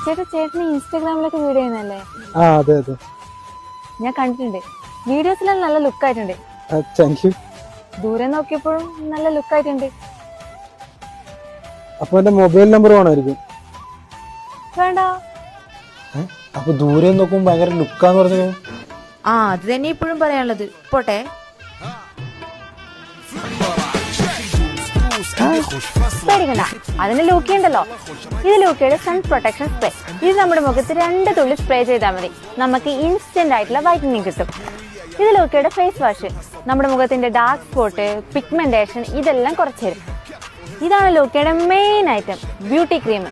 ചേട്ടന് ഇൻസ്റ്റാഗ്രാമിലൊക്കെ വീഡിയോ ചെയ്യുന്നല്ലേ? ആ അതെ അതെ, ഞാൻ കണ്ടിട്ടുണ്ട്. വീഡിയോസിലെല്ലാം നല്ല ലുക്ക് ആയിട്ടുണ്ട്. Thank you. ദൂരെ നോക്കിയപ്പോഴും നല്ല ലുക്ക് ആയിട്ടുണ്ട്. അപ്പൊ എന്റെ മൊബൈൽ നമ്പർ വേണമായിരിക്കും. വേണ്ട. അപ്പൊ ദൂരെ നോക്കുമ്പോ ഭയങ്കര ലുക്കാന്ന് പറഞ്ഞത്. അത് തന്നെ ഇപ്പോഴും പറയാനുള്ളത്. പോട്ടെ. പേടിക്കണ്ട, അതിന് ലൂക്കി ഉണ്ടല്ലോ. ഇത് ലൂക്കിയുടെ സൺ പ്രൊട്ടക്ഷൻ സ്പ്രേ. ഇത് നമ്മുടെ മുഖത്ത് 2 തുള്ളി സ്പ്രേ ചെയ്താൽ മതി, നമുക്ക് ഇൻസ്റ്റന്റ് ആയിട്ടുള്ള വൈറ്റനിങ് കിട്ടും. ഇത് ലൂക്കിയുടെ ഫേസ് വാഷ്. നമ്മുടെ മുഖത്തിന്റെ ഡാർക്ക് സ്പോട്ട്, പിഗ്മെന്റേഷൻ ഇതെല്ലാം കുറച്ച് തരും. ഇതാണ് ലൂക്കിയുടെ മെയിൻ ഐറ്റം, ബ്യൂട്ടി ക്രീം.